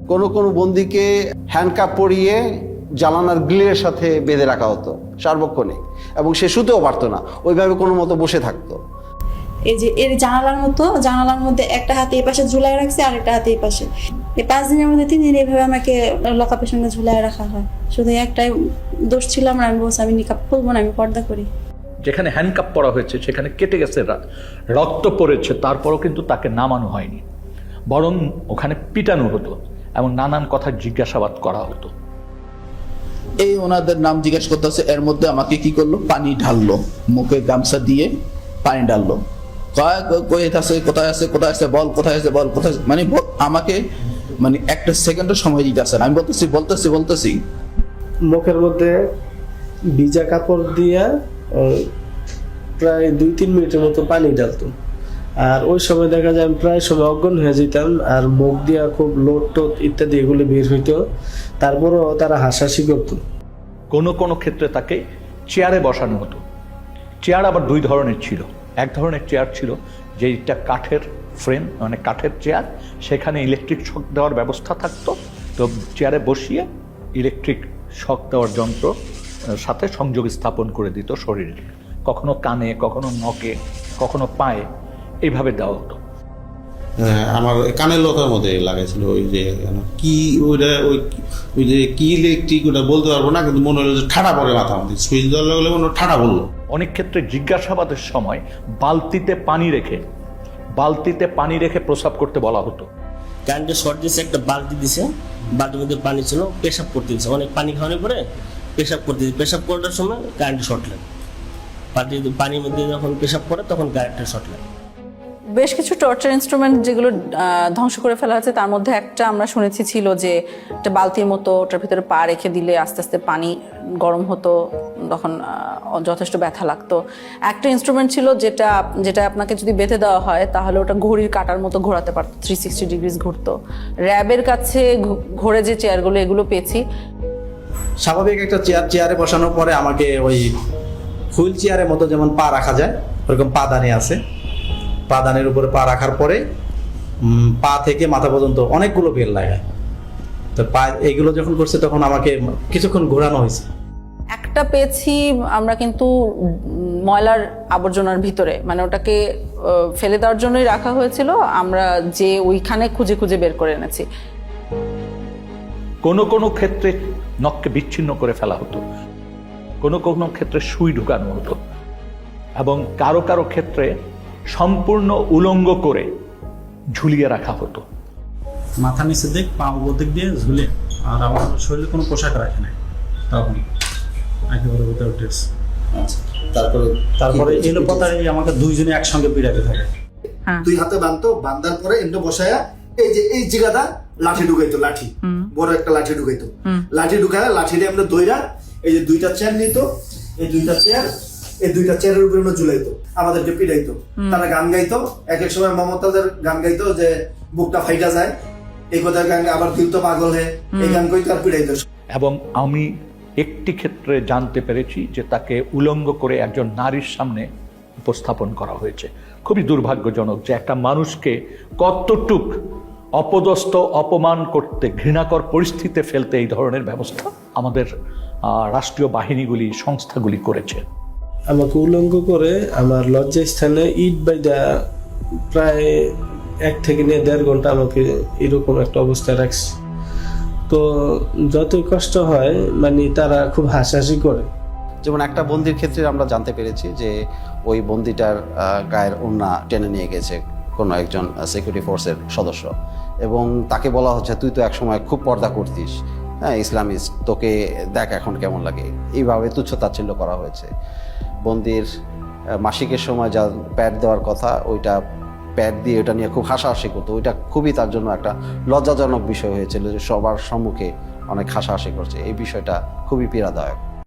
কোনো কোনো বন্দীকে হ্যান্ডকাপ পরিয়ে জানালার গ্রিলের সাথে বেঁধে রাখা হতো সার্বক্ষণিক, এবং সে শুতেও পারতো না, ওইভাবে কোনো মতো বসে থাকতো। এই যে এর জানালার মধ্যে একটা হাতে এই পাশে ঝুলাই রাখছে আর একটা হাতে এই পাশে। এই 5 দিনের মধ্যে 3 দিন এইভাবে আমাকে লকআপের সঙ্গে ঝুলাই রাখা হয়। শুধু একটাই দোষ ছিল আমার, আমি বলছি আমি নিকাব খুলবো না, আমি পর্দা করি। যেখানে হ্যান্ডকাপ পরা হয়েছে সেখানে কেটে গেছে, রক্ত পড়েছে, তারপরও কিন্তু তাকে নামানো হয়নি, বরং ওখানে পিটানো হতো এবং নানান কথা জিজ্ঞাসাবাদ করা হতো। এই ওনাদের নাম জিজ্ঞেস করতেছে, এর মধ্যে আমাকে কি করলো, পানি ঢাললো, মুখে গামছা দিয়ে পানি ঢাললো, কোথায় আছে বল, কোথায় আছে বল, কোথায়, মানে আমাকে মানে একটা সেকেন্ডও সময় দিতে আসে না। আমি বলতেছি মুখের মধ্যে ভিজা কাপড় দিয়ে প্রায় 2-3 মিনিটের মতো পানি ঢালতো। আর ওই সময় দেখা যায় আমি প্রায় সময় অজ্ঞান হয়ে যেতাম, আর মুখ দিয়া খুব লোট টোট ইত্যাদি এগুলো বের হইতো। তারপরও তারা হাসাহাসি করতো। কোনো কোনো ক্ষেত্রে তাকে চেয়ারে বসানো হতো। চেয়ার আবার 2 ধরনের ছিল। এক ধরনের চেয়ার ছিল যেটা কাঠের ফ্রেম, মানে কাঠের চেয়ার, সেখানে ইলেকট্রিক শক দেওয়ার ব্যবস্থা থাকতো। তো চেয়ারে বসিয়ে ইলেকট্রিক শক দেওয়ার যন্ত্র সাথে সংযোগ স্থাপন করে দিত শরীরে, কখনো কানে, কখনো নখে, কখনো পায়ে, এইভাবে দেওয়া হতো। আমার কানের লতার মধ্যে লাগাইছিল, ওই যে কি ওইটা ওই যে কি ইলেকট্রিক, ওটা বলতে পারবো না, কিন্তু মনে হলো যে ঠাডা পড়ে মাথা আমাদের, সুইচ দেওয়ার লাগলে মনে ঠাডা বললো। অনেক ক্ষেত্রে জিজ্ঞাসাবাদের সময় বালতিতে পানি রেখে প্রস্রাব করতে বলা হতো। কারেন্টের শর্ট দিয়েছে, একটা বালতি দিছে, বালতির মধ্যে পানি ছিল, পেশাব করতে দিচ্ছে, অনেক পানি খাওয়ানোর পরে পেশাব করতে দিচ্ছে। পেশাব করার সময় কারেন্টের শর্ট লাগে, পানির মধ্যে যখন পেশাব করে তখন কারেন্টের শর্ট লাগে। বেশ কিছু টর্চার ইনস্ট্রুমেন্ট যেগুলো ধ্বংস করে ফেলা হয়েছে, তার মধ্যে একটা আমরা শুনেছি ছিল যে একটা বালতির মতো, ওটার ভিতরে পা রেখে দিলে আস্তে আস্তে পানি গরম হতো, তখন যথেষ্ট ব্যথা লাগতো। একটা ইনস্ট্রুমেন্ট ছিল যেটা আপনাকে যদি বেঁধে দেওয়া হয় তাহলে ওটা ঘড়ির কাঁটার মতো ঘোরাতে পারতো, 360 ডিগ্রিজ ঘুরতো। র্যাবের কাছে ঘোরে যে চেয়ারগুলো, এগুলো পেয়েছি। স্বাভাবিক একটা চেয়ারে বসানোর পরে আমাকে ওই হুইল চেয়ারের মতো যেমন পা রাখা যায় ওরকম পাদানি আছে, পাদানের উপরে পা রাখার পরে পা থেকে মাথা পর্যন্ত অনেকগুলো বেল লাগায়। তো পা এইগুলো যখন করছে তখন আমাকে কিছুক্ষণ ঘোরানো হয়েছে। একটা পেয়েছি আমরা কিন্তু ময়লার আবর্জনার ভিতরে, মানে ওটাকে ফেলে দেওয়ার জন্যই রাখা হয়েছিল, আমরা যে ওইখানে খুঁজে খুঁজে বের করে এনেছি। কোনো কোনো ক্ষেত্রে নখকে বিচ্ছিন্ন করে ফেলা হতো, কোনো কোনো ক্ষেত্রে সুই ঢুকানো হতো, এবং কারো কারো ক্ষেত্রে সম্পূর্ণ উলঙ্গ করে ঝুলিয়ে রাখা হতো। মাথা নিচে দিক, পা উপর দিক দিয়ে ঝুলে, আর আমার শরীরে কোনো পোশাক রাখে নাই তখন, একেবারে উইদাউট ড্রেস। তারপরে এলো পতায় আমাকে 2 জনে একসঙ্গে পিড়াতে থাকে। 2 হাতে বাঁধতো, বাঁধার পরে এমনি বসায়া এই জায়গাটা লাঠি ঢুকাইতো, লাঠি বড় একটা লাঠি ঢুকাইতো, লাঠি ঢুকায় লাঠিটা আমরা দইরা এই যে 2টা চেয়ার নিত, এই 2টা চেয়ারের উপরে আমরা ঝুলাইতো, আমাদেরকে পিড়াইতো। তারা গান গাইতো, এক এক সময় মমতাজের গান গাইতো যে বুকটা ফাইটা যায়, এই কথার গান, আবার দিল তো পাগল হে, এই গান কইতো আর পিড়াইতো। এবং আমি একটি ক্ষেত্রে জানতে পেরেছি যে তাকে উলঙ্গ করে একজন নারীর সামনে উপস্থাপন করা হয়েছে। খুবই দুর্ভাগ্যজনক যে একটা মানুষকে কতটুক অপদস্থ, অপমান করতে, ঘৃণাকর পরিস্থিতিতে ফেলতে এই ধরনের ব্যবস্থা আমাদের রাষ্ট্রীয় বাহিনীগুলি, সংস্থাগুলি করেছে। আমাকে উলঙ্গ করে আমার লজ্জাস্থানে ইট বাইদা প্রায় 1 থেকে 1.5 ঘন্টা আমাকে এরকম একটা অবস্থায় রাখছে। তো যতই কষ্ট হয়, মানে তারা খুব হাসাহাসি করে। যেমন একটা বন্দির ক্ষেত্রে আমরা জানতে পেরেছি যে ওই বন্দিটার গায়ের ওড়না টেনে নিয়ে গেছে কোনো একজন সিকিউরিটি ফোর্সের সদস্য, এবং তাকে বলা হচ্ছে তুই তো একসময় খুব পর্দা করতিস, হ্যাঁ ইসলামিস্ট, তোকে দেখ এখন কেমন লাগে। এইভাবে তুচ্ছ-তাচ্ছিল্য করা হয়েছে। বন্দির মাসিকের সময় যা প্যাড দেওয়ার কথা, ওইটা প্যাড দিয়ে ওটা নিয়ে খুব হাসাহাসি করতো। ওইটা খুবই তার জন্য একটা লজ্জাজনক বিষয় হয়েছিল যে সবার সম্মুখে অনেক হাসাহাসি করছে। এই বিষয়টা খুবই পীড়াদায়ক।